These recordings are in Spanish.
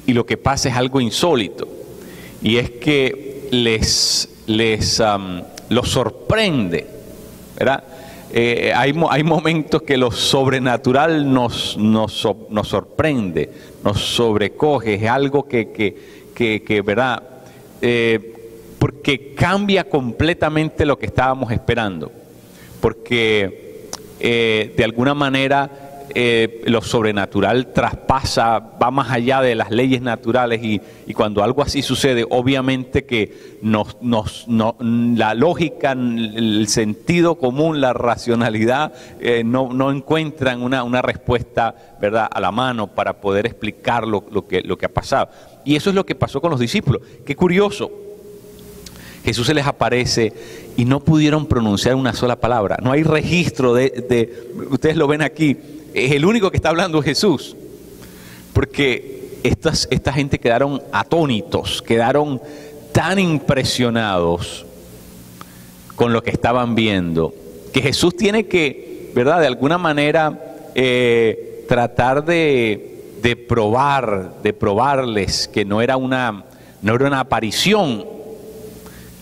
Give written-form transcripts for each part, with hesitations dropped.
y lo que pasa es algo insólito, y es que los sorprende, ¿verdad? Hay momentos que lo sobrenatural nos sorprende, nos sobrecoge, es algo que ¿verdad? Porque cambia completamente lo que estábamos esperando, porque de alguna manera lo sobrenatural traspasa, va más allá de las leyes naturales, y cuando algo así sucede, obviamente que la lógica, el sentido común, la racionalidad no encuentran una respuesta, ¿verdad?, a la mano para poder explicar lo que ha pasado. Y eso es lo que pasó con los discípulos. Qué curioso. Jesús se les aparece y no pudieron pronunciar una sola palabra. No hay registro ustedes lo ven aquí, es el único que está hablando Jesús. Porque esta gente quedaron atónitos, quedaron tan impresionados con lo que estaban viendo, que Jesús tiene que, ¿verdad?, de alguna manera tratar de probarles que no era una aparición,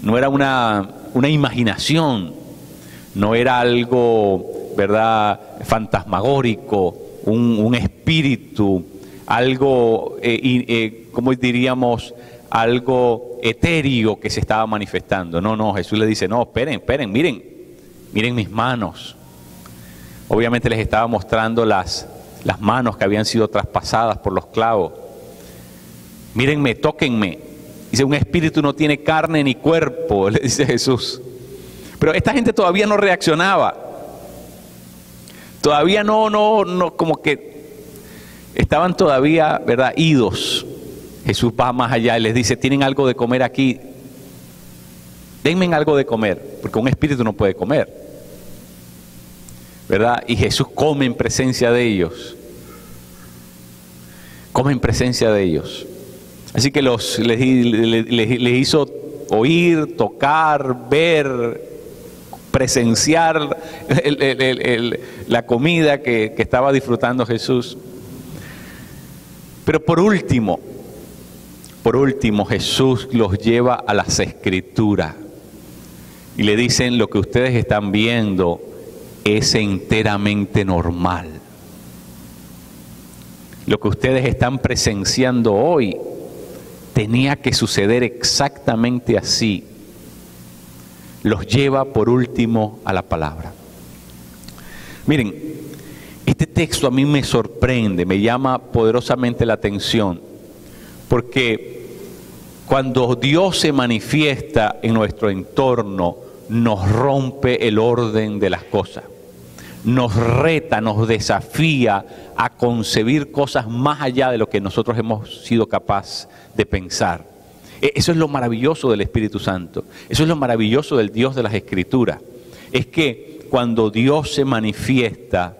no era una imaginación, no era algo, ¿verdad?, fantasmagórico, un espíritu, algo, ¿cómo diríamos?, algo etéreo que se estaba manifestando. No, Jesús le dice, no, esperen, miren mis manos. Obviamente les estaba mostrando las manos que habían sido traspasadas por los clavos. Mírenme, tóquenme. Dice, un espíritu no tiene carne ni cuerpo, le dice Jesús. Pero esta gente todavía no reaccionaba. Todavía no, como que estaban todavía, ¿verdad?, idos. Jesús va más allá y les dice, ¿tienen algo de comer aquí? Denme algo de comer, porque un espíritu no puede comer, ¿verdad? Y Jesús come en presencia de ellos. Come en presencia de ellos. Así que les hizo oír, tocar, ver, presenciar la comida que estaba disfrutando Jesús. Pero por último, Jesús los lleva a las Escrituras y le dicen, lo que ustedes están viendo es enteramente normal. Lo que ustedes están presenciando hoy tenía que suceder exactamente así. Los lleva por último a la palabra. Miren, este texto a mí me sorprende, me llama poderosamente la atención, porque cuando Dios se manifiesta en nuestro entorno, nos rompe el orden de las cosas, nos reta, nos desafía a concebir cosas más allá de lo que nosotros hemos sido capaces de pensar. Eso es lo maravilloso del Espíritu Santo, eso es lo maravilloso del Dios de las Escrituras, es que cuando Dios se manifiesta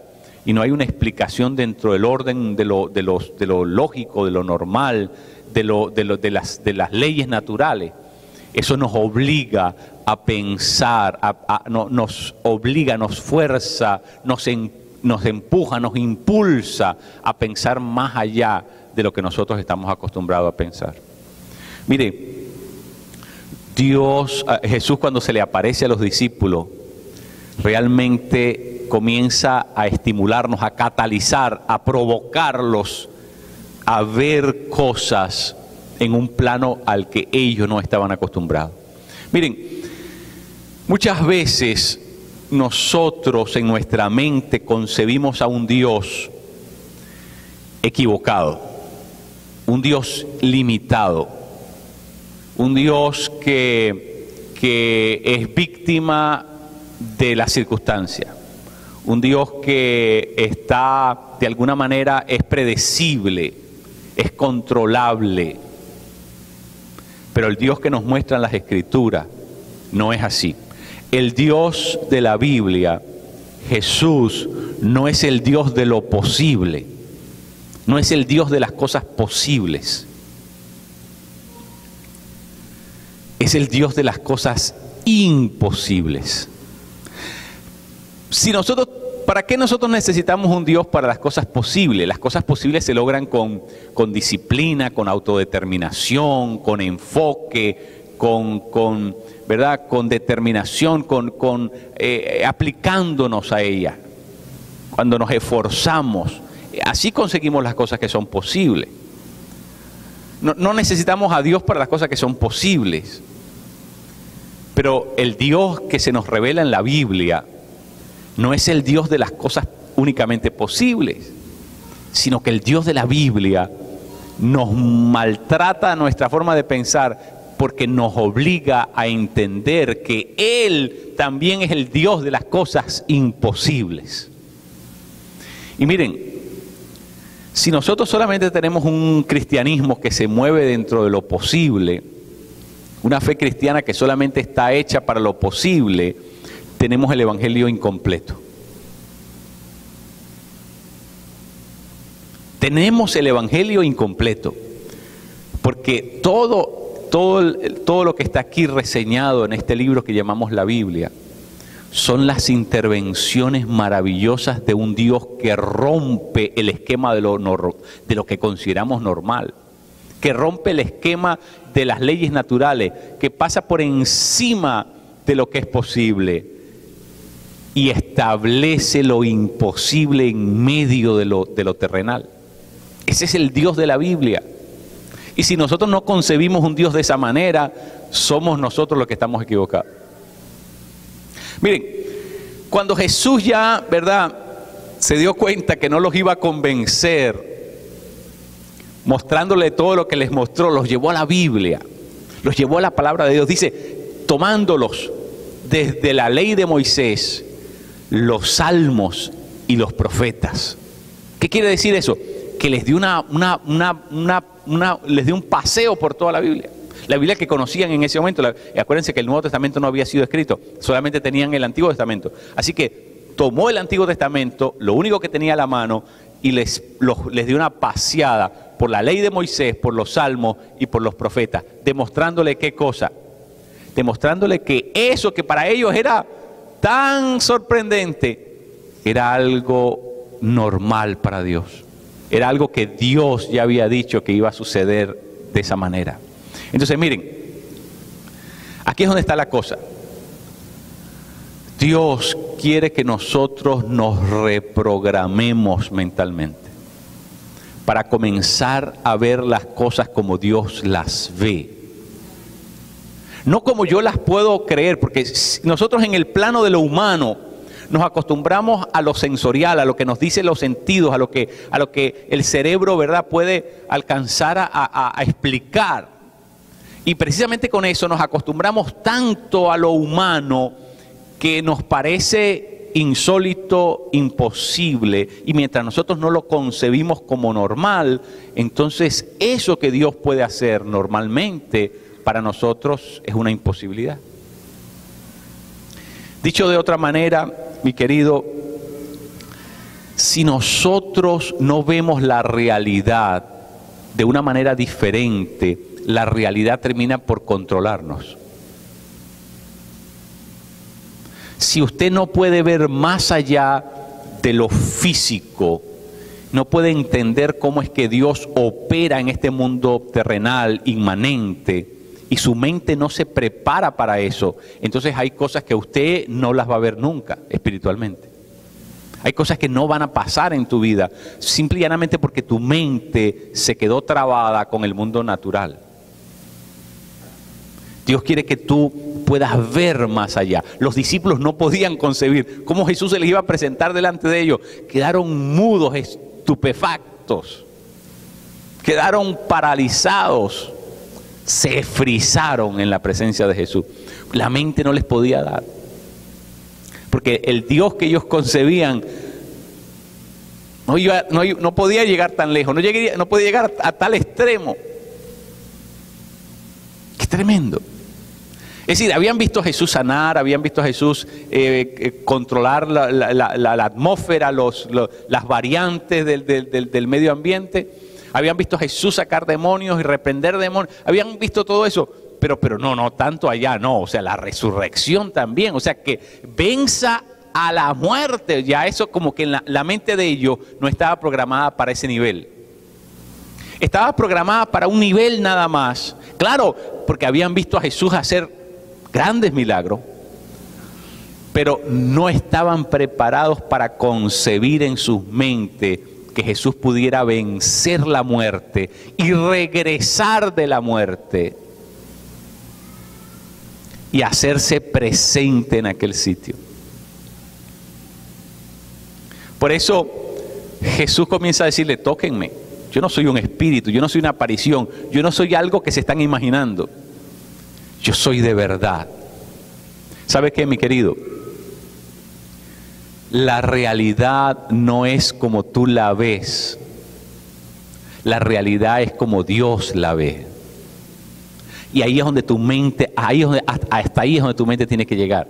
y no hay una explicación dentro del orden de lo lógico, de lo normal, de las leyes naturales, eso nos obliga a pensar, nos obliga, nos fuerza, nos empuja, nos impulsa a pensar más allá de lo que nosotros estamos acostumbrados a pensar. Mire, Jesús cuando se le aparece a los discípulos, realmente comienza a estimularnos, a catalizar, a provocarlos a ver cosas en un plano al que ellos no estaban acostumbrados. Miren, muchas veces nosotros en nuestra mente concebimos a un Dios equivocado, un Dios limitado, un Dios que es víctima de la circunstancia, un Dios que está, de alguna manera, es predecible, es controlable. Pero el Dios que nos muestran las Escrituras no es así. El Dios de la Biblia, Jesús, no es el Dios de lo posible, no es el Dios de las cosas posibles. Es el Dios de las cosas imposibles. Si nosotros ¿para qué nosotros necesitamos un Dios para las cosas posibles? Las cosas posibles se logran con disciplina, con autodeterminación, con enfoque, ¿verdad? Con determinación, aplicándonos a ella. Cuando nos esforzamos, así conseguimos las cosas que son posibles. No necesitamos a Dios para las cosas que son posibles. Pero el Dios que se nos revela en la Biblia no es el Dios de las cosas únicamente posibles, sino que el Dios de la Biblia nos maltrata nuestra forma de pensar porque nos obliga a entender que Él también es el Dios de las cosas imposibles. Y miren, si nosotros solamente tenemos un cristianismo que se mueve dentro de lo posible, una fe cristiana que solamente está hecha para lo posible, tenemos el evangelio incompleto. Tenemos el evangelio incompleto, porque todo lo que está aquí reseñado en este libro que llamamos la Biblia son las intervenciones maravillosas de un Dios que rompe el esquema de lo que consideramos normal, que rompe el esquema de las leyes naturales, que pasa por encima de lo que es posible y establece lo imposible en medio de lo terrenal. Ese es el Dios de la Biblia. Y si nosotros no concebimos un Dios de esa manera, somos nosotros los que estamos equivocados. Miren, cuando Jesús ya, ¿verdad?, se dio cuenta que no los iba a convencer, mostrándole todo lo que les mostró, los llevó a la Biblia, los llevó a la palabra de Dios. Dice, tomándolos desde la ley de Moisés, los salmos y los profetas. ¿Qué quiere decir eso? Que les dio les dio un paseo por toda la Biblia. La Biblia que conocían en ese momento. Acuérdense que el Nuevo Testamento no había sido escrito, solamente tenían el Antiguo Testamento. Así que tomó el Antiguo Testamento, lo único que tenía a la mano, y les dio una paseada por la ley de Moisés, por los salmos y por los profetas, demostrándole qué cosa, demostrándole que eso que para ellos era tan sorprendente, era algo normal para Dios, era algo que Dios ya había dicho que iba a suceder de esa manera. Entonces miren, aquí es donde está la cosa. Dios quiere que nosotros nos reprogramemos mentalmente para comenzar a ver las cosas como Dios las ve. No como yo las puedo creer, porque nosotros en el plano de lo humano nos acostumbramos a lo sensorial, a lo que nos dicen los sentidos, a lo que el cerebro, ¿verdad?, puede alcanzar a explicar. Y precisamente con eso nos acostumbramos tanto a lo humano que nos parece insólito, imposible, y mientras nosotros no lo concebimos como normal, entonces eso que Dios puede hacer normalmente para nosotros es una imposibilidad. Dicho de otra manera, mi querido, si nosotros no vemos la realidad de una manera diferente, la realidad termina por controlarnos. Si usted no puede ver más allá de lo físico, no puede entender cómo es que Dios opera en este mundo terrenal, inmanente, y su mente no se prepara para eso, entonces hay cosas que usted no las va a ver nunca espiritualmente. Hay cosas que no van a pasar en tu vida, simple y llanamente porque tu mente se quedó trabada con el mundo natural. Dios quiere que tú puedas ver más allá. Los discípulos no podían concebir cómo Jesús se les iba a presentar delante de ellos. Quedaron mudos, estupefactos. Quedaron paralizados. Se frisaron en la presencia de Jesús. La mente no les podía dar. Porque el Dios que ellos concebían no podía llegar tan lejos, no podía llegar a tal extremo. ¡Qué tremendo! Es decir, habían visto a Jesús sanar, habían visto a Jesús controlar la atmósfera, las variantes del medio ambiente. Habían visto a Jesús sacar demonios y reprender demonios. Habían visto todo eso, pero no tanto allá, no. O sea, la resurrección también. O sea, que venza a la muerte. Ya eso como que en la mente de ellos no estaba programada para ese nivel. Estaba programada para un nivel nada más. Claro, porque habían visto a Jesús hacer grandes milagros, pero no estaban preparados para concebir en sus mentes que Jesús pudiera vencer la muerte y regresar de la muerte y hacerse presente en aquel sitio. Por eso Jesús comienza a decirle: tóquenme, yo no soy un espíritu, yo no soy una aparición, yo no soy algo que se están imaginando, yo soy de verdad. ¿Sabe qué, mi querido? La realidad no es como tú la ves, la realidad es como Dios la ve. Y ahí es donde tu mente, hasta ahí es donde tu mente tiene que llegar.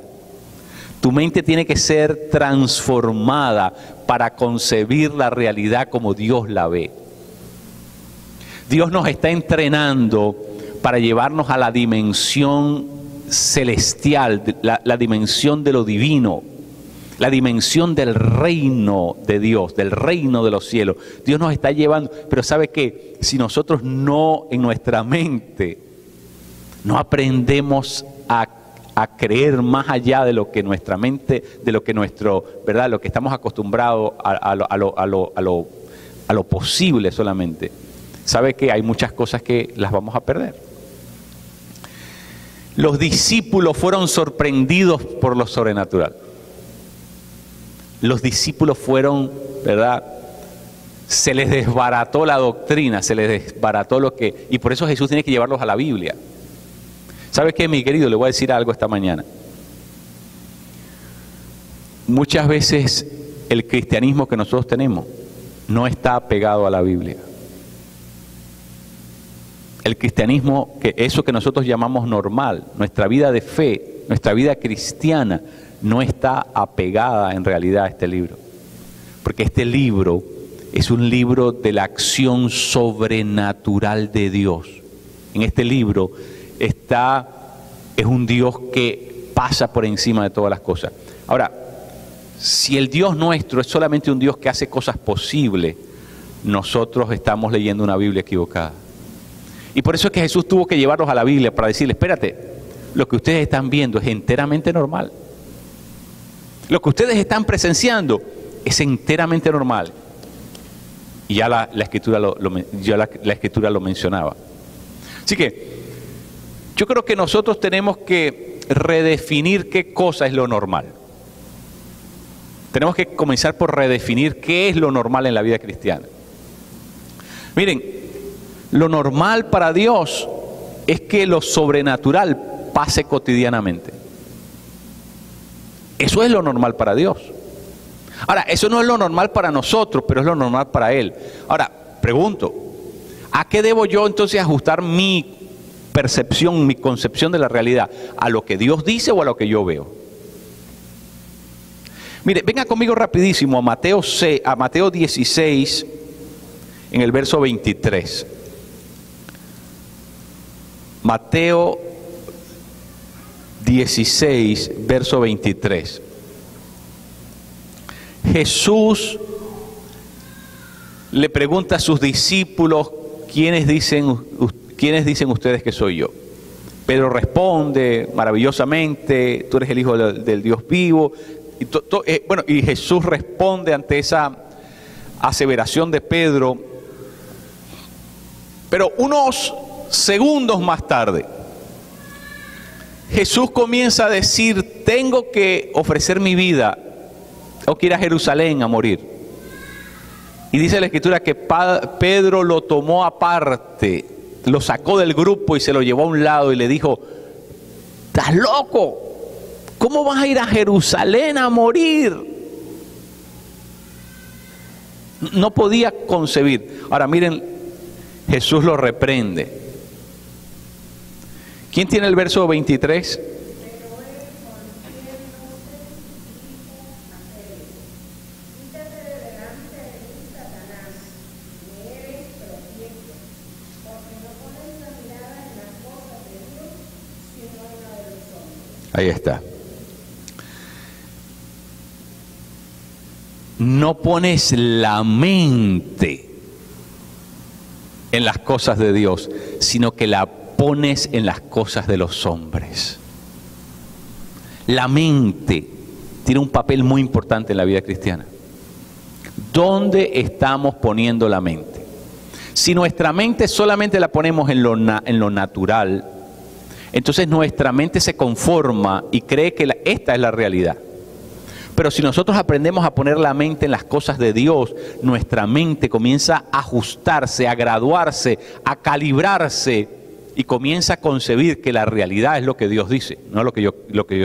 Tu mente tiene que ser transformada para concebir la realidad como Dios la ve. Dios nos está entrenando para llevarnos a la dimensión celestial, la dimensión de lo divino, la dimensión del reino de Dios, del reino de los cielos. Dios nos está llevando, pero ¿sabe qué? Si nosotros no, en nuestra mente, no aprendemos a creer más allá de lo que nuestra mente, de lo que ¿verdad? Lo que estamos acostumbrados a lo posible solamente. ¿Sabe qué? Hay muchas cosas que las vamos a perder. Los discípulos fueron sorprendidos por lo sobrenatural. Los discípulos fueron, ¿verdad? Se les desbarató la doctrina, se les desbarató y por eso Jesús tiene que llevarlos a la Biblia. ¿Sabe qué, mi querido? Le voy a decir algo esta mañana. Muchas veces el cristianismo que nosotros tenemos no está pegado a la Biblia. El cristianismo, eso que nosotros llamamos normal, nuestra vida de fe, nuestra vida cristiana, no está apegada en realidad a este libro. Porque este libro es un libro de la acción sobrenatural de Dios. En este libro es un Dios que pasa por encima de todas las cosas. Ahora, si el Dios nuestro es solamente un Dios que hace cosas posibles, nosotros estamos leyendo una Biblia equivocada. Y por eso es que Jesús tuvo que llevarlos a la Biblia para decirles: espérate, lo que ustedes están viendo es enteramente normal. Lo que ustedes están presenciando es enteramente normal. Y ya la Escritura la Escritura lo mencionaba. Así que yo creo que nosotros tenemos que redefinir qué cosa es lo normal. Tenemos que comenzar por redefinir qué es lo normal en la vida cristiana. Miren, lo normal para Dios es que lo sobrenatural pase cotidianamente. Eso es lo normal para Dios. Ahora, eso no es lo normal para nosotros, pero es lo normal para Él. Ahora, pregunto, ¿a qué debo yo entonces ajustar mi percepción, mi concepción de la realidad? ¿A lo que Dios dice o a lo que yo veo? Mire, venga conmigo rapidísimo a Mateo 16, en el verso 23. Mateo 16, verso 23. Jesús le pregunta a sus discípulos: ¿quiénes dicen ustedes que soy yo? Pedro responde maravillosamente: tú eres el Hijo del Dios vivo. Y Jesús responde ante esa aseveración de Pedro. Pero unos segundos más tarde, Jesús comienza a decir: tengo que ofrecer mi vida, tengo que ir a Jerusalén a morir. Y dice la Escritura que Pedro lo tomó aparte, lo sacó del grupo y se lo llevó a un lado y le dijo: ¿estás loco? ¿Cómo vas a ir a Jerusalén a morir? No podía concebir. Ahora miren, Jesús lo reprende. ¿Quién tiene el verso 23? Ahí está. no pones la mente en las cosas de Dios, sino que la pones en las cosas de los hombres. La mente tiene un papel muy importante en la vida cristiana. ¿Dónde estamos poniendo la mente? Si nuestra mente solamente la ponemos en lo natural, entonces nuestra mente se conforma y cree que esta es la realidad. Pero si nosotros aprendemos a poner la mente en las cosas de Dios, nuestra mente comienza a ajustarse, a graduarse, a calibrarse y comienza a concebir que la realidad es lo que Dios dice, no lo que yo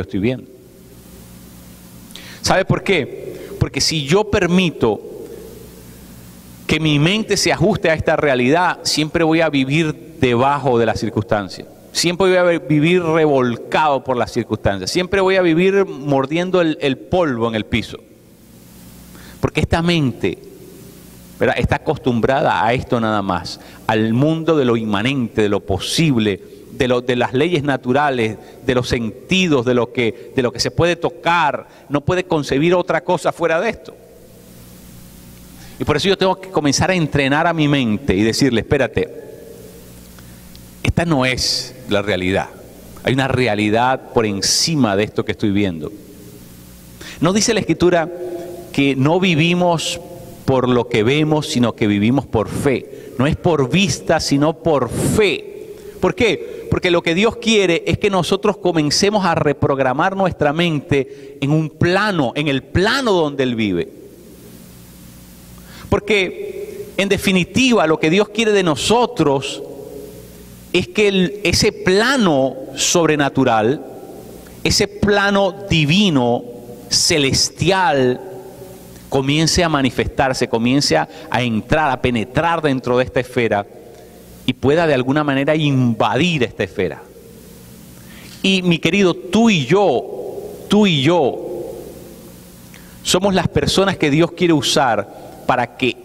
estoy viendo. ¿Sabe por qué? Porque si yo permito que mi mente se ajuste a esta realidad, siempre voy a vivir debajo de las circunstancias. Siempre voy a vivir revolcado por las circunstancias. Siempre voy a vivir mordiendo el polvo en el piso. Porque esta mente, ¿verdad?, está acostumbrada a esto nada más. Al mundo de lo inmanente, de lo posible, de las leyes naturales, de los sentidos, de lo que se puede tocar. No puede concebir otra cosa fuera de esto. Y por eso yo tengo que comenzar a entrenar a mi mente y decirle, espérate, esta no es la realidad. Hay una realidad por encima de esto que estoy viendo. ¿No dice la Escritura que no vivimos por lo que vemos, sino que vivimos por fe? No es por vista, sino por fe. ¿Por qué? Porque lo que Dios quiere es que nosotros comencemos a reprogramar nuestra mente en un plano, en el plano donde Él vive. Porque, en definitiva, lo que Dios quiere de nosotros es que ese plano sobrenatural, ese plano divino, celestial, comience a manifestarse, comience a entrar, a penetrar dentro de esta esfera y pueda de alguna manera invadir esta esfera. Y mi querido, tú y yo, somos las personas que Dios quiere usar para que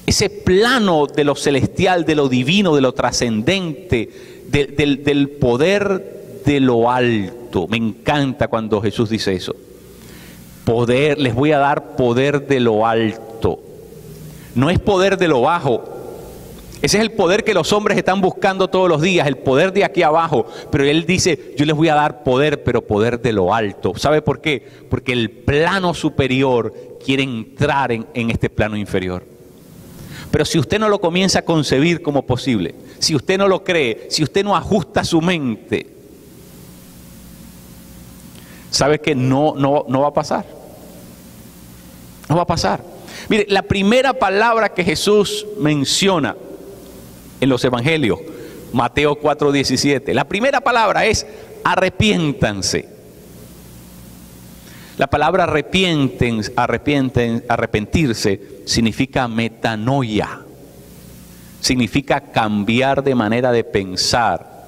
ese plano de lo celestial, de lo divino, de lo trascendente, del poder de lo alto. Me encanta cuando Jesús dice eso. Poder, les voy a dar poder de lo alto. No es poder de lo bajo. Ese es el poder que los hombres están buscando todos los días, el poder de aquí abajo. Pero Él dice, yo les voy a dar poder, pero poder de lo alto. ¿Sabe por qué? Porque el plano superior quiere entrar en este plano inferior. Pero si usted no lo comienza a concebir como posible, si usted no lo cree, si usted no ajusta su mente, ¿sabe que no va a pasar? No va a pasar. Mire, la primera palabra que Jesús menciona en los evangelios, Mateo 4:17, la primera palabra es arrepiéntanse. La palabra arrepentirse significa metanoia, significa cambiar de manera de pensar.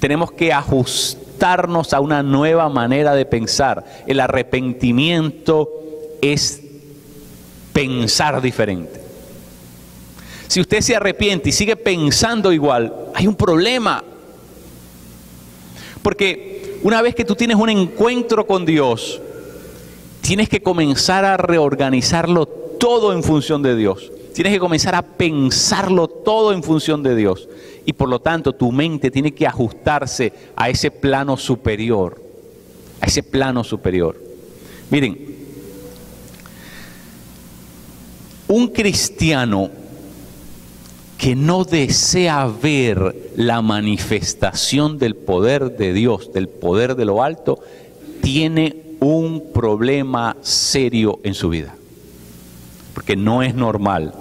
Tenemos que ajustarnos a una nueva manera de pensar. El arrepentimiento es pensar diferente. Si usted se arrepiente y sigue pensando igual, hay un problema. Porque una vez que tú tienes un encuentro con Dios, tienes que comenzar a reorganizarlo todo en función de Dios. Tienes que comenzar a pensarlo todo en función de Dios. Y por lo tanto, tu mente tiene que ajustarse a ese plano superior. A ese plano superior. Miren, un cristiano que no desea ver la manifestación del poder de Dios, del poder de lo alto, tiene un problema serio en su vida. Porque no es normal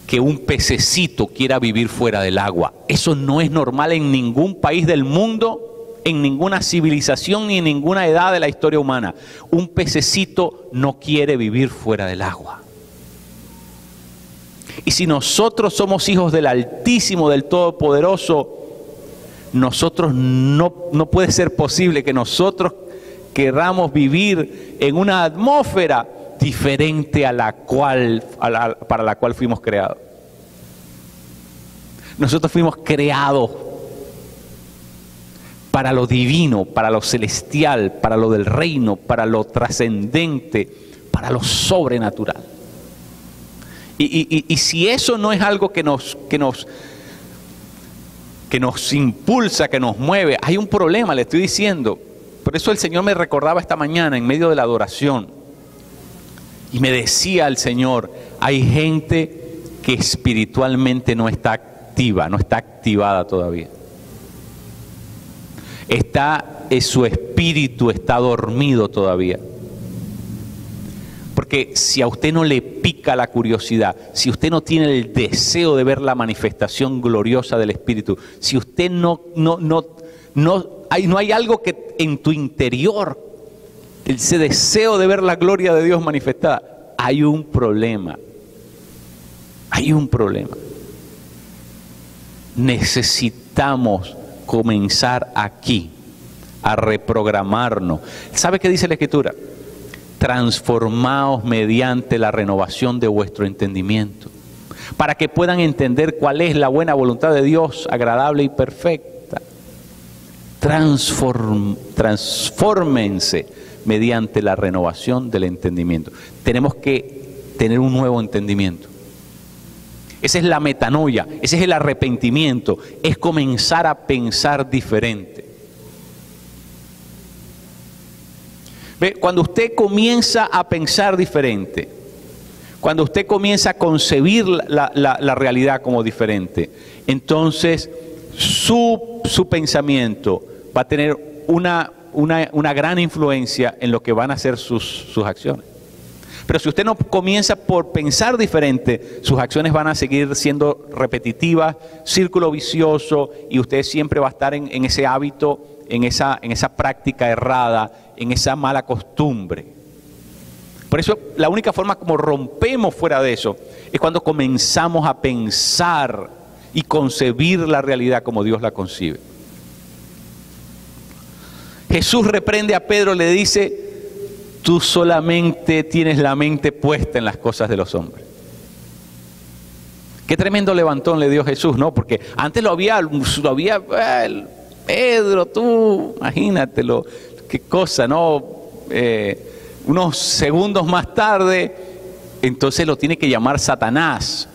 que un pececito quiera vivir fuera del agua. Eso no es normal en ningún país del mundo, en ninguna civilización ni en ninguna edad de la historia humana. Un pececito no quiere vivir fuera del agua. Y si nosotros somos hijos del Altísimo, del Todopoderoso, nosotros no puede ser posible que nosotros queramos vivir en una atmósfera diferente a para la cual fuimos creados. Nosotros fuimos creados para lo divino, para lo celestial, para lo del reino, para lo trascendente, para lo sobrenatural. Y si eso no es algo que nos impulsa, que nos mueve, hay un problema, le estoy diciendo. Por eso el Señor me recordaba esta mañana en medio de la adoración. Y me decía el Señor, hay gente que espiritualmente no está activa, no está activada todavía. Su espíritu está dormido todavía. Porque si a usted no le pica la curiosidad, si usted no tiene el deseo de ver la manifestación gloriosa del Espíritu, si usted no hay algo que en tu interior, ese deseo de ver la gloria de Dios manifestada, hay un problema. Hay un problema. Necesitamos comenzar aquí a reprogramarnos. ¿Sabe qué dice la Escritura? Transformaos mediante la renovación de vuestro entendimiento, para que puedan entender cuál es la buena voluntad de Dios, agradable y perfecta. Transfórmense mediante la renovación del entendimiento. Tenemos que tener un nuevo entendimiento. Esa es la metanoia, ese es el arrepentimiento, es comenzar a pensar diferente. ¿Ve? Cuando usted comienza a pensar diferente, cuando usted comienza a concebir la realidad como diferente, entonces su pensamiento va a tener una gran influencia en lo que van a ser sus acciones. Pero si usted no comienza por pensar diferente, sus acciones van a seguir siendo repetitivas, círculo vicioso, y usted siempre va a estar en ese hábito, en esa práctica errada, en esa mala costumbre. Por eso la única forma como rompemos fuera de eso es cuando comenzamos a pensar y concebir la realidad como Dios la concibe. Jesús reprende a Pedro, le dice: tú solamente tienes la mente puesta en las cosas de los hombres. Qué tremendo levantón le dio Jesús, ¿no? Porque antes lo había Pedro, tú, imagínatelo, qué cosa, ¿no? Unos segundos más tarde, entonces lo tiene que llamar Satanás.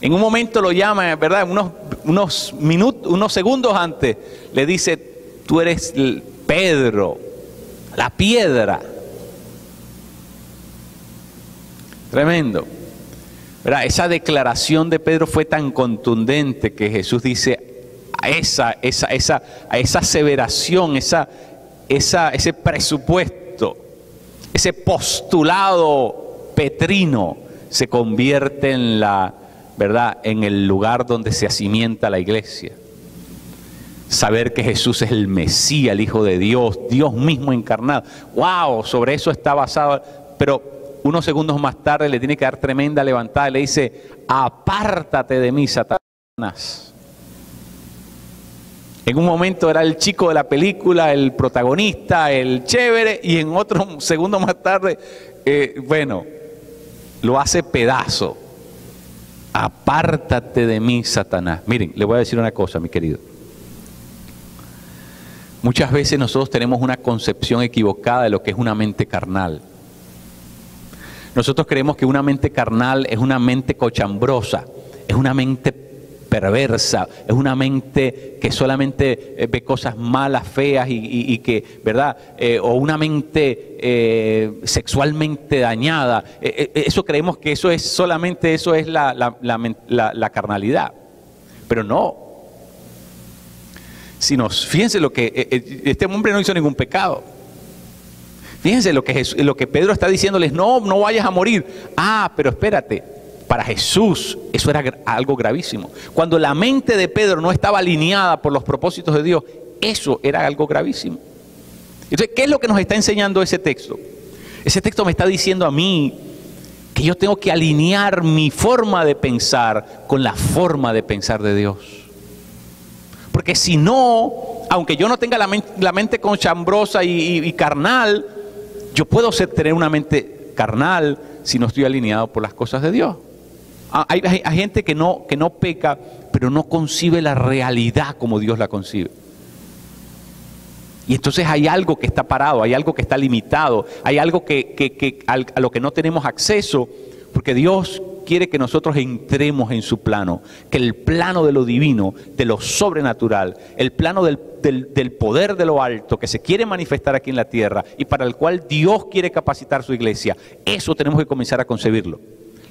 En un momento lo llama, ¿verdad? Unos segundos antes le dice: tú eres Pedro, la piedra. Tremendo. ¿Verdad? Esa declaración de Pedro fue tan contundente que Jesús dice a esa aseveración, ese presupuesto, ese postulado petrino se convierte en ¿verdad? En el lugar donde se acimienta la iglesia. Saber que Jesús es el Mesías, el Hijo de Dios, Dios mismo encarnado. ¡Wow! Sobre eso está basado. Pero unos segundos más tarde le tiene que dar tremenda levantada y le dice: apártate de mí, Satanás. En un momento era el chico de la película, el protagonista, el chévere, y en otro segundo más tarde, lo hace pedazo. Apártate de mí, Satanás. Miren, le voy a decir una cosa, mi querido. Muchas veces nosotros tenemos una concepción equivocada de lo que es una mente carnal. Nosotros creemos que una mente carnal es una mente cochambrosa, es una mente perversa, es una mente que solamente ve cosas malas, feas y que, ¿verdad? O una mente sexualmente dañada. Eso creemos que eso es la carnalidad. Pero no. Fíjense lo que este hombre no hizo ningún pecado. Fíjense lo que Pedro está diciéndoles: no vayas a morir. Pero espérate, para Jesús eso era algo gravísimo. Cuando la mente de Pedro no estaba alineada por los propósitos de Dios, eso era algo gravísimo. Entonces, ¿qué es lo que nos está enseñando ese texto? Ese texto me está diciendo a mí que yo tengo que alinear mi forma de pensar con la forma de pensar de Dios. Porque si no, aunque yo no tenga la mente conchambrosa y carnal, yo puedo tener una mente carnal si no estoy alineado por las cosas de Dios. Hay gente que no peca, pero no concibe la realidad como Dios la concibe. Y entonces hay algo que está parado, hay algo que está limitado, hay algo a lo que no tenemos acceso, porque Dios quiere que nosotros entremos en su plano, que el plano de lo divino, de lo sobrenatural, el plano del poder de lo alto que se quiere manifestar aquí en la tierra y para el cual Dios quiere capacitar su iglesia, eso tenemos que comenzar a concebirlo.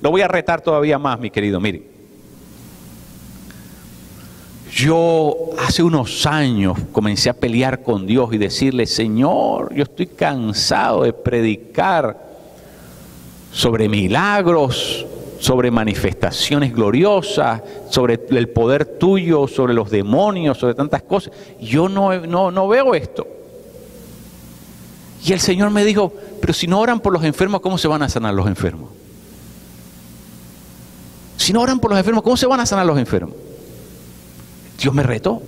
Lo voy a retar todavía más, mi querido, mire. Yo hace unos años comencé a pelear con Dios y decirle, Señor, yo estoy cansado de predicar sobre milagros, sobre manifestaciones gloriosas, sobre el poder tuyo, sobre los demonios, sobre tantas cosas. Yo no veo esto. Y el Señor me dijo, pero si no oran por los enfermos, ¿cómo se van a sanar los enfermos? Si no oran por los enfermos, ¿cómo se van a sanar los enfermos? Dios me retó.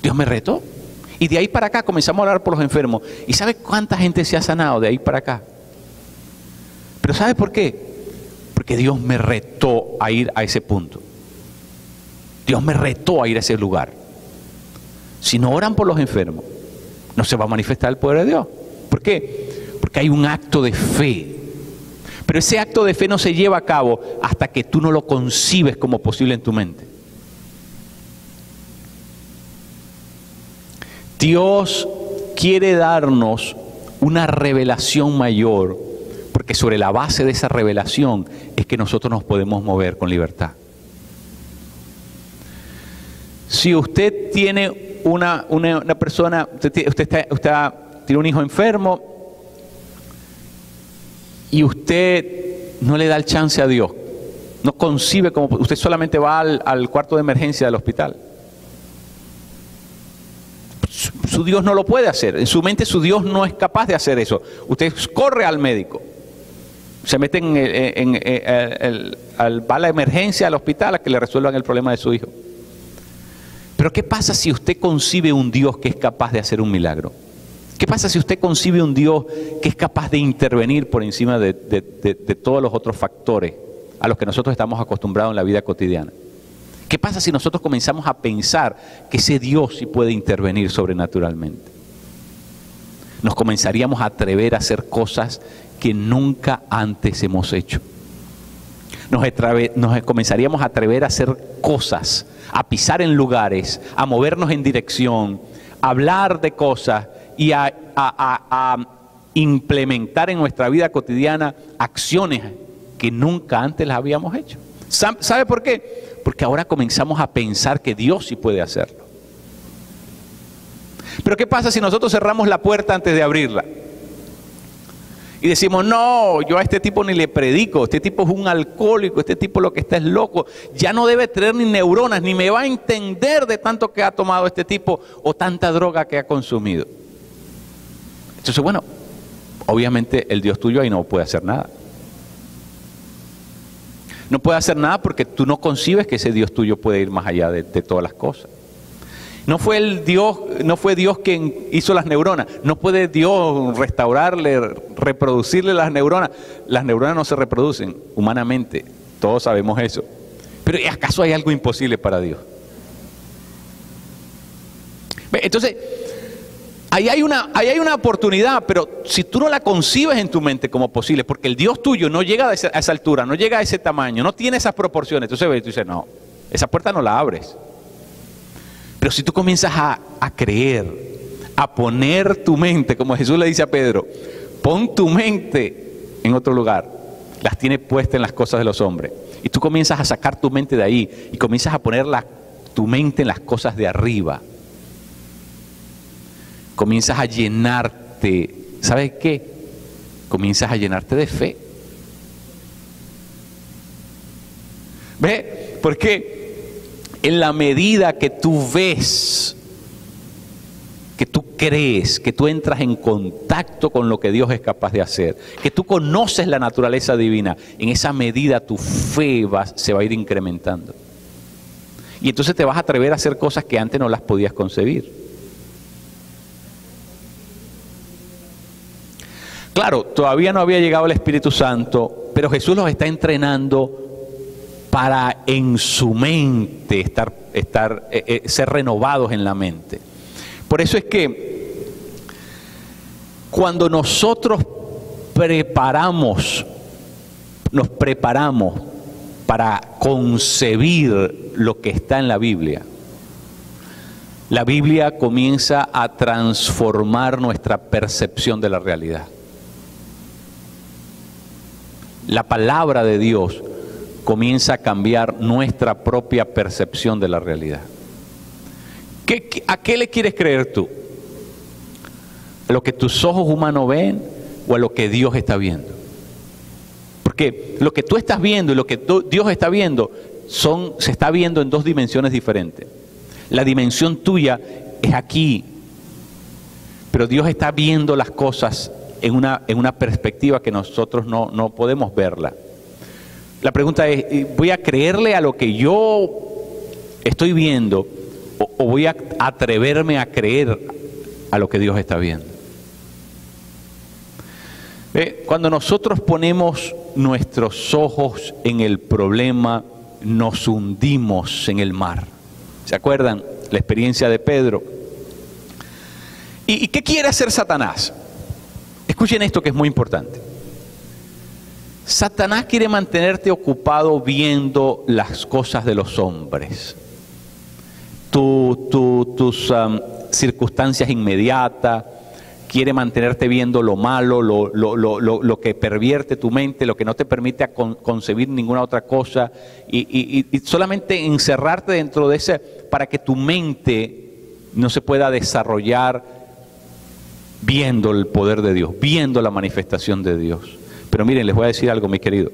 Dios me retó. Y de ahí para acá comenzamos a orar por los enfermos. ¿Y sabe cuánta gente se ha sanado de ahí para acá? Pero ¿sabe por qué? Porque Dios me retó a ir a ese punto. Dios me retó a ir a ese lugar. Si no oran por los enfermos, no se va a manifestar el poder de Dios. ¿Por qué? Porque hay un acto de fe. Pero ese acto de fe no se lleva a cabo hasta que tú no lo concibes como posible en tu mente. Dios quiere darnos una revelación mayor, porque sobre la base de esa revelación es que nosotros nos podemos mover con libertad. Si usted tiene una persona, usted tiene un hijo enfermo y usted no le da el chance a Dios, no concibe como, usted solamente va al cuarto de emergencia del hospital. Su Dios no lo puede hacer. En su mente su Dios no es capaz de hacer eso. Usted corre al médico, se mete va a la emergencia al hospital a que le resuelvan el problema de su hijo. Pero ¿qué pasa si usted concibe un Dios que es capaz de hacer un milagro? ¿Qué pasa si usted concibe un Dios que es capaz de intervenir por encima de todos los otros factores a los que nosotros estamos acostumbrados en la vida cotidiana? ¿Qué pasa si nosotros comenzamos a pensar que ese Dios sí puede intervenir sobrenaturalmente? Nos comenzaríamos a atrever a hacer cosas que nunca antes hemos hecho. Nos comenzaríamos a atrever a hacer cosas, a pisar en lugares, a movernos en dirección, a hablar de cosas y a implementar en nuestra vida cotidiana acciones que nunca antes las habíamos hecho. ¿Sabe por qué? Porque ahora comenzamos a pensar que Dios sí puede hacerlo. Pero ¿qué pasa si nosotros cerramos la puerta antes de abrirla? Y decimos, no, yo a este tipo ni le predico, este tipo es un alcohólico, este tipo lo que está es loco, ya no debe tener ni neuronas, ni me va a entender de tanto que ha tomado este tipo o tanta droga que ha consumido. Entonces, bueno, obviamente el Dios tuyo ahí no puede hacer nada. No puede hacer nada porque tú no concibes que ese Dios tuyo puede ir más allá de todas las cosas. No fue Dios quien hizo las neuronas. No puede Dios restaurarle, reproducirle las neuronas. Las neuronas no se reproducen humanamente. Todos sabemos eso. Pero ¿acaso hay algo imposible para Dios? Entonces, ahí hay una oportunidad, pero si tú no la concibes en tu mente como posible, porque el Dios tuyo no llega a esa altura, no llega a ese tamaño, no tiene esas proporciones, entonces tú dices, no, esa puerta no la abres. Pero si tú comienzas a creer, a poner tu mente, como Jesús le dice a Pedro, pon tu mente en otro lugar, las tienes puestas en las cosas de los hombres. Y tú comienzas a sacar tu mente de ahí y comienzas a poner tu mente en las cosas de arriba. Comienzas a llenarte, ¿sabes qué? Comienzas a llenarte de fe. ¿Ve? Porque en la medida que tú ves, que tú crees, que tú entras en contacto con lo que Dios es capaz de hacer, que tú conoces la naturaleza divina, en esa medida tu fe se va a ir incrementando. Y entonces te vas a atrever a hacer cosas que antes no las podías concebir. Claro, todavía no había llegado el Espíritu Santo, pero Jesús los está entrenando para en su mente ser renovados en la mente. Por eso es que cuando nosotros nos preparamos para concebir lo que está en la Biblia comienza a transformar nuestra percepción de la realidad. La palabra de Dios comienza a cambiar nuestra propia percepción de la realidad. ¿A qué le quieres creer tú? ¿A lo que tus ojos humanos ven o a lo que Dios está viendo? Porque lo que tú estás viendo y lo que Dios está viendo se está viendo en dos dimensiones diferentes. La dimensión tuya es aquí, pero Dios está viendo las cosas en una perspectiva que nosotros no podemos verla. La pregunta es, ¿voy a creerle a lo que yo estoy viendo o voy a atreverme a creer a lo que Dios está viendo? Cuando nosotros ponemos nuestros ojos en el problema, nos hundimos en el mar. ¿Se acuerdan la experiencia de Pedro? ¿Y qué quiere hacer Satanás? Escuchen esto que es muy importante. Satanás quiere mantenerte ocupado viendo las cosas de los hombres, tus circunstancias inmediatas. Quiere mantenerte viendo lo malo, lo que pervierte tu mente, lo que no te permite concebir ninguna otra cosa y solamente encerrarte dentro de ese para que tu mente no se pueda desarrollar viendo el poder de Dios, viendo la manifestación de Dios. Pero miren, les voy a decir algo, mi querido.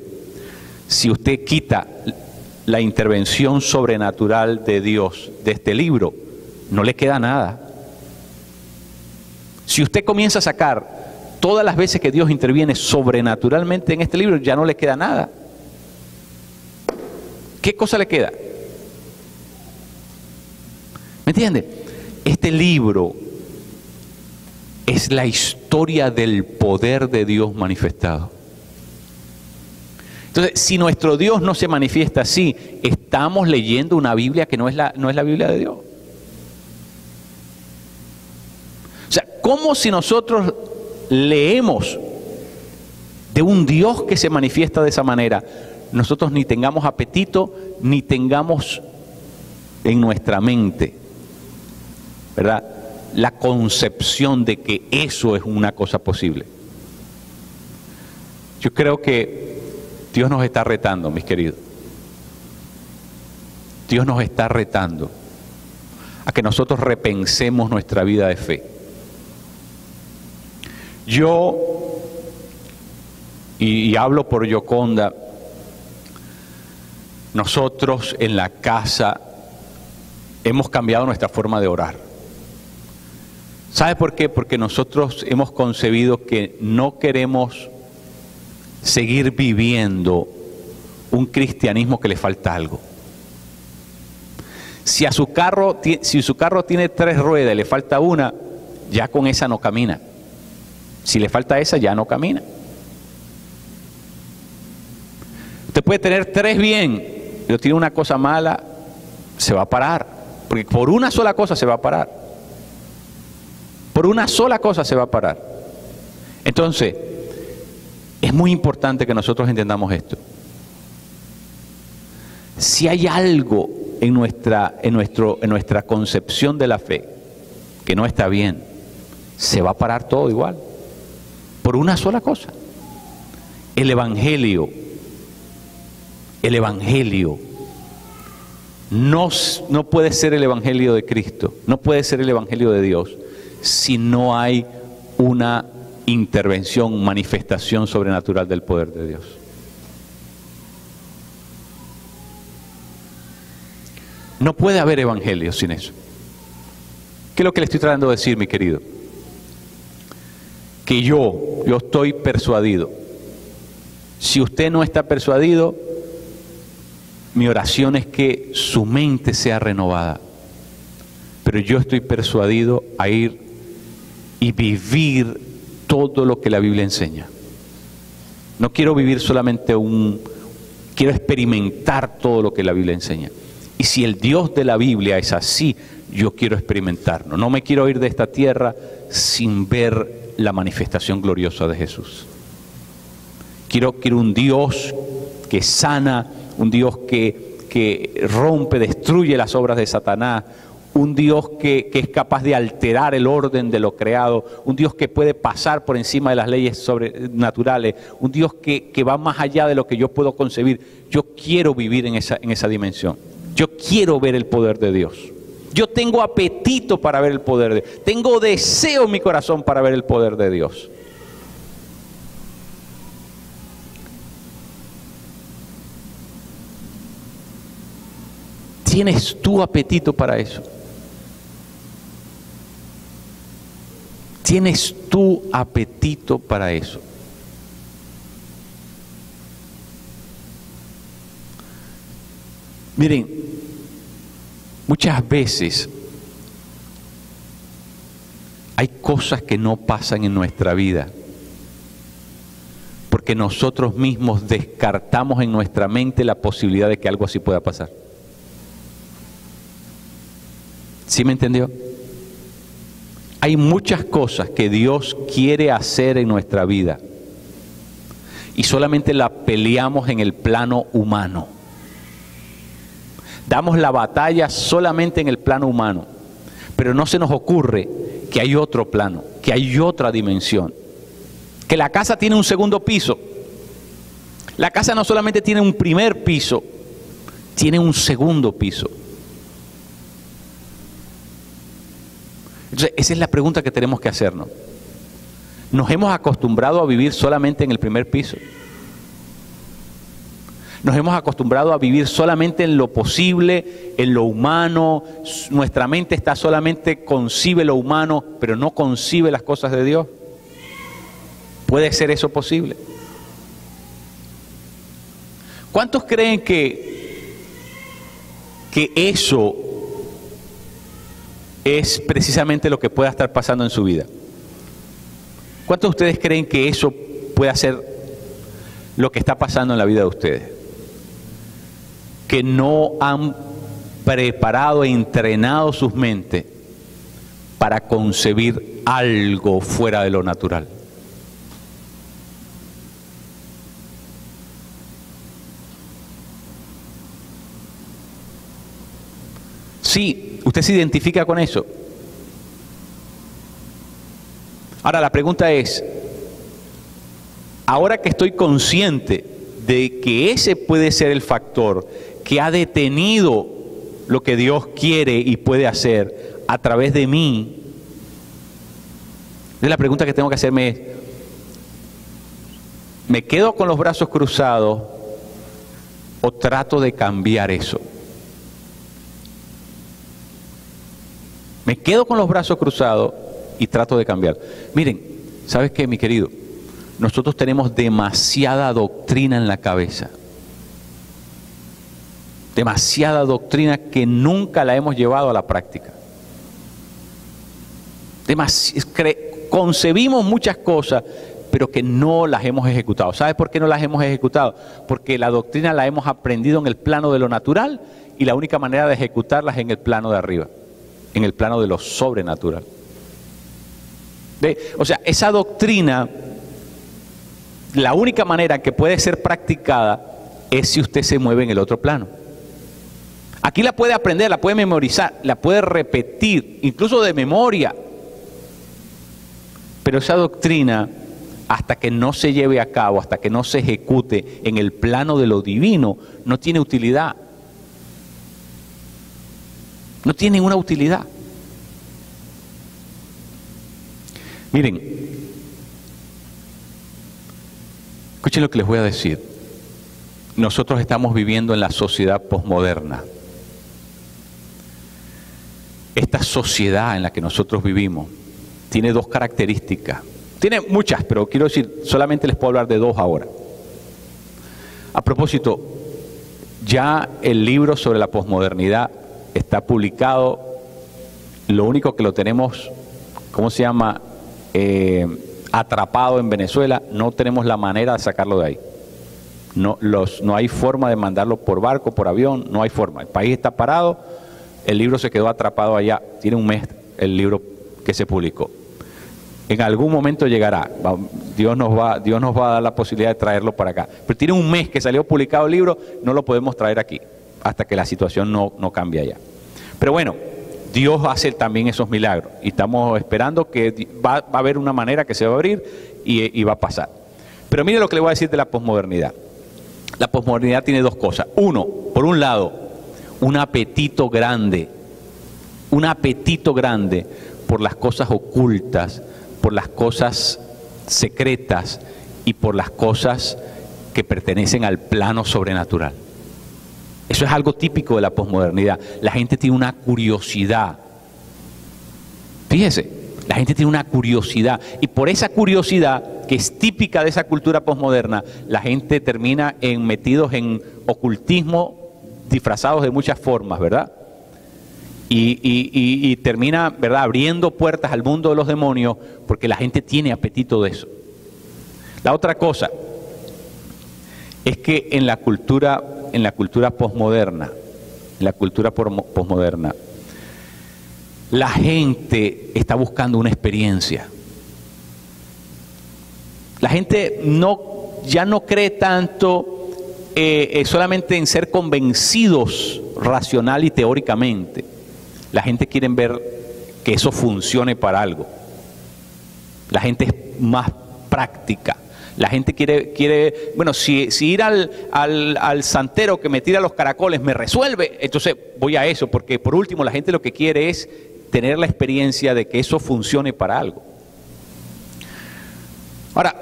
Si usted quita la intervención sobrenatural de Dios de este libro, no le queda nada. Si usted comienza a sacar todas las veces que Dios interviene sobrenaturalmente en este libro, ya no le queda nada. ¿Qué cosa le queda? ¿Me entiende? Este libro es la historia del poder de Dios manifestado. Entonces, si nuestro Dios no se manifiesta así, estamos leyendo una Biblia que no es la Biblia de Dios. O sea, ¿cómo si nosotros leemos de un Dios que se manifiesta de esa manera, nosotros ni tengamos apetito, ni tengamos en nuestra mente, ¿verdad?, la concepción de que eso es una cosa posible? Yo creo que Dios nos está retando, mis queridos. Dios nos está retando a que nosotros repensemos nuestra vida de fe. Yo, y hablo por Yoconda, nosotros en la casa hemos cambiado nuestra forma de orar. ¿Sabe por qué? Porque nosotros hemos concebido que no queremos seguir viviendo un cristianismo que le falta algo. Si su carro tiene 3 ruedas y le falta una, ya con esa no camina. Si le falta esa, ya no camina. Usted puede tener 3 bien, pero tiene una cosa mala, se va a parar. Porque por una sola cosa se va a parar. Por una sola cosa se va a parar. Entonces, es muy importante que nosotros entendamos esto. Si hay algo en nuestra concepción de la fe que no está bien, se va a parar todo igual. Por una sola cosa. El Evangelio no puede ser el Evangelio de Cristo, no puede ser el Evangelio de Dios si no hay una intervención, manifestación sobrenatural del poder de Dios. No puede haber evangelio sin eso. ¿Qué es lo que le estoy tratando de decir, mi querido? Que yo estoy persuadido. Si usted no está persuadido, mi oración es que su mente sea renovada. Pero yo estoy persuadido a ir y vivir todo lo que la Biblia enseña. No quiero vivir solamente quiero experimentar todo lo que la Biblia enseña. Y si el Dios de la Biblia es así, yo quiero experimentarlo. No me quiero ir de esta tierra sin ver la manifestación gloriosa de Jesús. Quiero un Dios que sana, un Dios que rompe, destruye las obras de Satanás, un Dios que es capaz de alterar el orden de lo creado, un Dios que puede pasar por encima de las leyes sobrenaturales, un Dios que va más allá de lo que yo puedo concebir. Yo quiero vivir en esa dimensión. Yo quiero ver el poder de Dios. Yo tengo apetito para ver el poder de Dios. Tengo deseo en mi corazón para ver el poder de Dios. ¿Tienes tu apetito para eso? ¿Tienes tu apetito para eso? Miren, muchas veces hay cosas que no pasan en nuestra vida porque nosotros mismos descartamos en nuestra mente la posibilidad de que algo así pueda pasar. ¿Sí me entendió? Hay muchas cosas que Dios quiere hacer en nuestra vida y solamente la peleamos en el plano humano. Damos la batalla solamente en el plano humano, pero no se nos ocurre que hay otro plano, que hay otra dimensión, que la casa tiene un segundo piso. La casa no solamente tiene un primer piso, tiene un segundo piso. Entonces, esa es la pregunta que tenemos que hacernos. ¿Nos hemos acostumbrado a vivir solamente en el primer piso? Nos hemos acostumbrado a vivir solamente en lo posible, en lo humano. Nuestra mente está solamente concibe lo humano, pero no concibe las cosas de Dios. ¿Puede ser eso posible? ¿Cuántos creen que eso es precisamente lo que pueda estar pasando en su vida? ¿Cuántos de ustedes creen que eso puede ser lo que está pasando en la vida de ustedes? Que no han preparado e entrenado sus mentes para concebir algo fuera de lo natural. Sí, usted se identifica con eso. Ahora la pregunta es, ahora que estoy consciente de que ese puede ser el factor que ha detenido lo que Dios quiere y puede hacer a través de mí, la pregunta que tengo que hacerme es, ¿me quedo con los brazos cruzados o trato de cambiar eso? Me quedo con los brazos cruzados y trato de cambiar. Miren, ¿sabes qué, mi querido? Nosotros tenemos demasiada doctrina en la cabeza. Demasiada doctrina que nunca la hemos llevado a la práctica. Concebimos muchas cosas, pero que no las hemos ejecutado. ¿Sabes por qué no las hemos ejecutado? Porque la doctrina la hemos aprendido en el plano de lo natural y la única manera de ejecutarlas es en el plano de arriba, en el plano de lo sobrenatural. O sea, esa doctrina, la única manera que puede ser practicada es si usted se mueve en el otro plano. Aquí la puede aprender, la puede memorizar, la puede repetir, incluso de memoria. Pero esa doctrina, hasta que no se lleve a cabo, hasta que no se ejecute en el plano de lo divino, no tiene utilidad. No tiene ninguna utilidad. Miren, escuchen lo que les voy a decir. Nosotros estamos viviendo en la sociedad posmoderna. Esta sociedad en la que nosotros vivimos tiene dos características. Tiene muchas, pero quiero decir, solamente les puedo hablar de dos ahora. A propósito, ya el libro sobre la posmodernidad está publicado. Lo único que lo tenemos, ¿cómo se llama? Atrapado en Venezuela. No tenemos la manera de sacarlo de ahí. No hay forma de mandarlo por barco, por avión, no hay forma. El país está parado. el libro se quedó atrapado allá. Tiene un mes el libro que se publicó. En algún momento llegará. Dios nos va a dar la posibilidad de traerlo para acá. Pero tiene un mes que salió publicado el libro, no lo podemos traer aquí hasta que la situación no cambie allá. Pero bueno, Dios hace también esos milagros y estamos esperando que va a haber una manera que se va a abrir y va a pasar. Pero mire lo que le voy a decir de la posmodernidad. La posmodernidad tiene dos cosas. Uno, por un lado, un apetito grande por las cosas ocultas, por las cosas secretas y por las cosas que pertenecen al plano sobrenatural. Eso es algo típico de la posmodernidad. La gente tiene una curiosidad. Fíjese, la gente tiene una curiosidad y por esa curiosidad que es típica de esa cultura posmoderna, la gente termina metidos en ocultismo disfrazados de muchas formas, ¿verdad? Y termina, ¿verdad?, abriendo puertas al mundo de los demonios porque la gente tiene apetito de eso. La otra cosa es que en la cultura posmoderna, la gente está buscando una experiencia. La gente ya no cree tanto solamente en ser convencidos racional y teóricamente. La gente quiere ver que eso funcione para algo. La gente es más práctica. La gente quiere bueno, si ir al santero que me tira los caracoles me resuelve, entonces voy a eso, porque por último la gente lo que quiere es tener la experiencia de que eso funcione para algo. Ahora,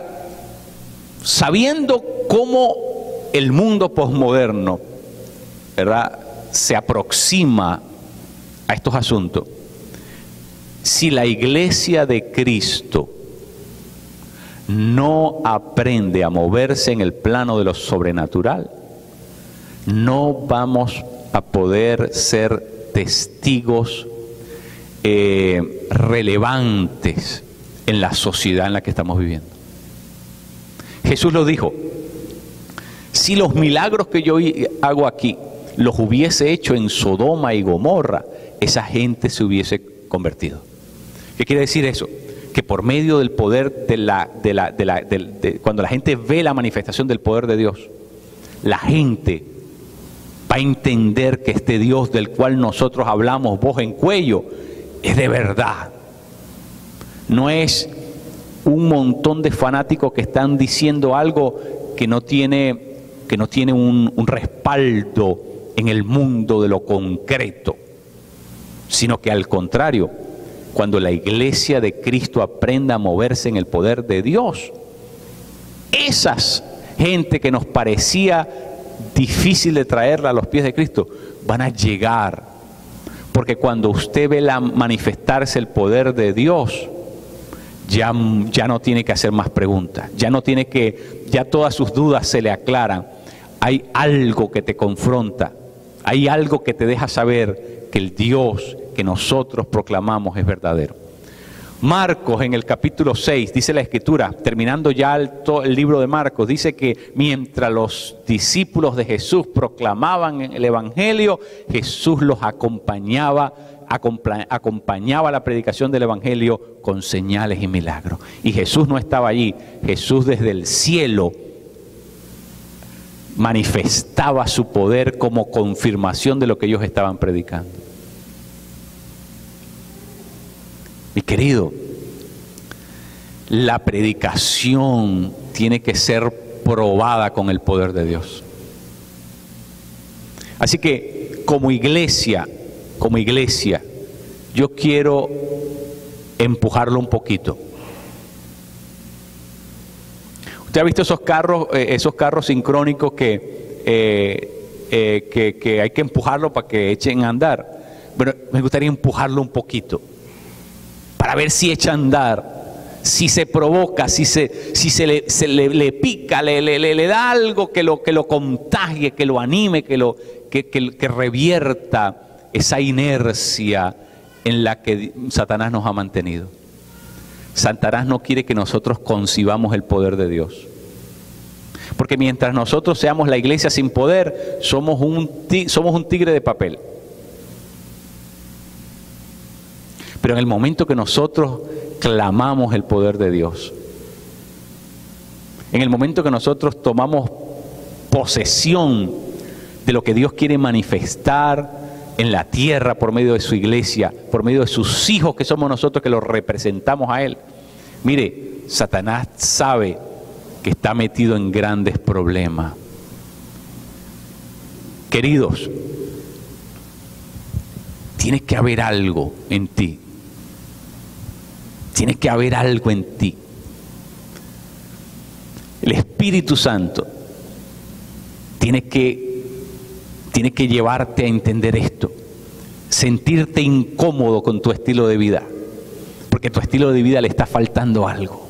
sabiendo cómo el mundo posmoderno, ¿verdad?, se aproxima a estos asuntos, si la iglesia de Cristo no aprende a moverse en el plano de lo sobrenatural, no vamos a poder ser testigos relevantes en la sociedad en la que estamos viviendo. Jesús lo dijo: si los milagros que yo hago aquí los hubiese hecho en Sodoma y Gomorra, esa gente se hubiese convertido. ¿Qué quiere decir eso? Que por medio del poder cuando la gente ve la manifestación del poder de Dios, la gente va a entender que este Dios del cual nosotros hablamos voz en cuello es de verdad. No es un montón de fanáticos que están diciendo algo que no tiene un respaldo en el mundo de lo concreto, sino que al contrario, cuando la iglesia de Cristo aprenda a moverse en el poder de Dios, esas gente que nos parecía difícil de traerla a los pies de Cristo, van a llegar, porque cuando usted ve manifestarse el poder de Dios, ya no tiene que hacer más preguntas, ya todas sus dudas se le aclaran. Hay algo que te confronta, hay algo que te deja saber que el Dios que nosotros proclamamos es verdadero. Marcos, en el capítulo 6, dice la Escritura, terminando ya el libro de Marcos, dice que mientras los discípulos de Jesús proclamaban el Evangelio, Jesús los acompañaba la predicación del Evangelio con señales y milagros. Y Jesús no estaba allí, Jesús desde el cielo manifestaba su poder como confirmación de lo que ellos estaban predicando. Mi querido, la predicación tiene que ser probada con el poder de Dios. Así que como iglesia, yo quiero empujarlo un poquito. ¿Usted ha visto esos carros sincrónicos que hay que empujarlo para que echen a andar? Bueno, me gustaría empujarlo un poquito para ver si echa a andar, si se provoca, si se le pica, le da algo que lo contagie, que lo anime, que revierta esa inercia en la que Satanás nos ha mantenido. Satanás no quiere que nosotros concibamos el poder de Dios. Porque mientras nosotros seamos la iglesia sin poder, somos un tigre de papel. Pero en el momento que nosotros clamamos el poder de Dios, en el momento que nosotros tomamos posesión de lo que Dios quiere manifestar en la tierra por medio de su iglesia, por medio de sus hijos que somos nosotros que los representamos a Él. Mire, Satanás sabe que está metido en grandes problemas. Queridos, tiene que haber algo en ti. Tiene que haber algo en ti. El Espíritu Santo tiene que llevarte a entender esto, sentirte incómodo con tu estilo de vida, porque tu estilo de vida le está faltando algo,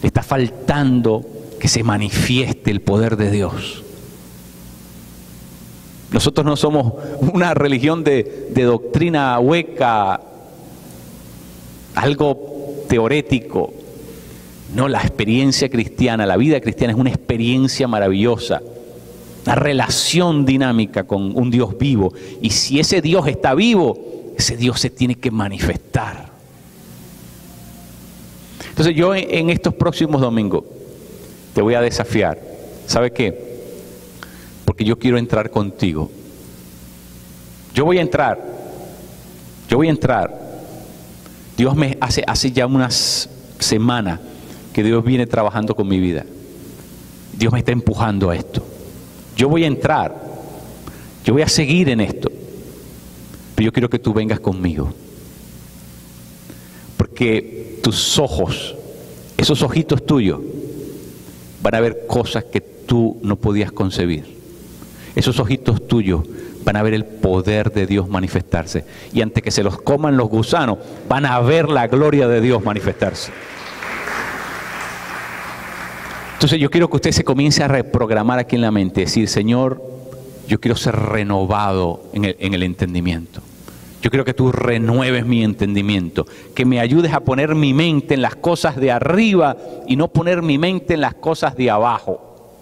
le está faltando que se manifieste el poder de Dios. Nosotros no somos una religión de doctrina hueca, algo teorético. No, la experiencia cristiana, la vida cristiana es una experiencia maravillosa. Una relación dinámica con un Dios vivo. Y si ese Dios está vivo, ese Dios se tiene que manifestar. Entonces yo en estos próximos domingos te voy a desafiar. ¿Sabe qué? Porque yo quiero entrar contigo. Yo voy a entrar. Dios me hace ya unas semanas que Dios viene trabajando con mi vida. Dios me está empujando a esto. Yo voy a entrar, yo voy a seguir en esto, pero yo quiero que tú vengas conmigo, porque tus ojos, esos ojitos tuyos, van a ver cosas que tú no podías concebir. Esos ojitos tuyos van a ver el poder de Dios manifestarse, y antes que se los coman los gusanos, van a ver la gloria de Dios manifestarse. Entonces yo quiero que usted se comience a reprogramar aquí en la mente, decir, Señor, yo quiero ser renovado en el entendimiento. Yo quiero que tú renueves mi entendimiento, que me ayudes a poner mi mente en las cosas de arriba y no poner mi mente en las cosas de abajo.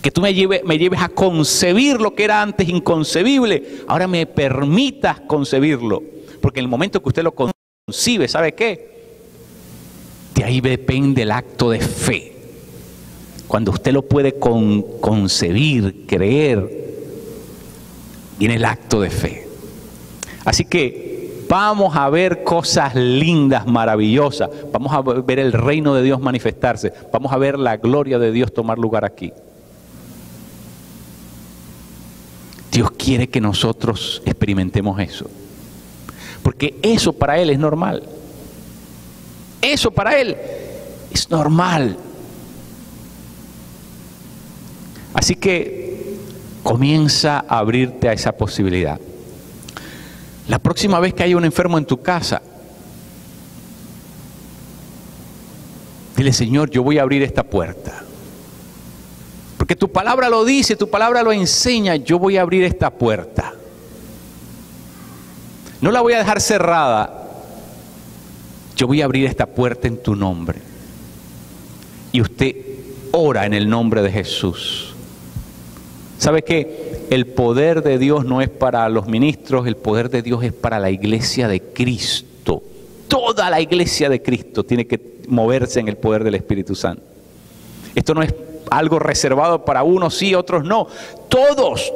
Que tú me lleves a concebir lo que era antes inconcebible, ahora me permitas concebirlo, porque en el momento que usted lo concibe, ¿sabe qué? De ahí depende el acto de fe. Cuando usted lo puede concebir, creer, viene el acto de fe. Así que vamos a ver cosas lindas, maravillosas. Vamos a ver el reino de Dios manifestarse. Vamos a ver la gloria de Dios tomar lugar aquí. Dios quiere que nosotros experimentemos eso. Porque eso para Él es normal. Eso para Él es normal. Así que comienza a abrirte a esa posibilidad. La próxima vez que haya un enfermo en tu casa, dile, Señor, yo voy a abrir esta puerta. Porque tu palabra lo dice, tu palabra lo enseña, yo voy a abrir esta puerta. No la voy a dejar cerrada, yo voy a abrir esta puerta en tu nombre. Y usted ora en el nombre de Jesús. ¿Sabe qué? El poder de Dios no es para los ministros, el poder de Dios es para la iglesia de Cristo. Toda la iglesia de Cristo tiene que moverse en el poder del Espíritu Santo. Esto no es algo reservado para unos sí, otros no. Todos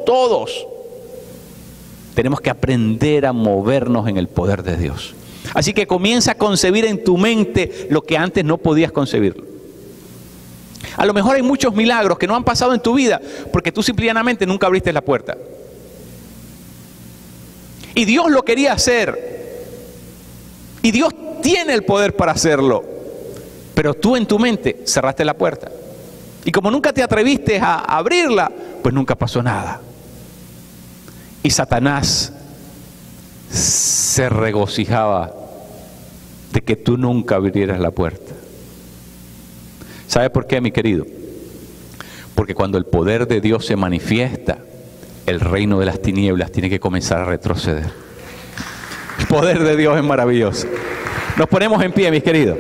tenemos que aprender a movernos en el poder de Dios. Así que comienza a concebir en tu mente lo que antes no podías concebirlo. A lo mejor hay muchos milagros que no han pasado en tu vida porque tú simplemente nunca abriste la puerta. Y Dios lo quería hacer. Y Dios tiene el poder para hacerlo. Pero tú en tu mente cerraste la puerta. Y como nunca te atreviste a abrirla, pues nunca pasó nada. Y Satanás se regocijaba de que tú nunca abrieras la puerta. ¿Sabe por qué, mi querido? Porque cuando el poder de Dios se manifiesta, el reino de las tinieblas tiene que comenzar a retroceder. El poder de Dios es maravilloso. Nos ponemos en pie, mis queridos.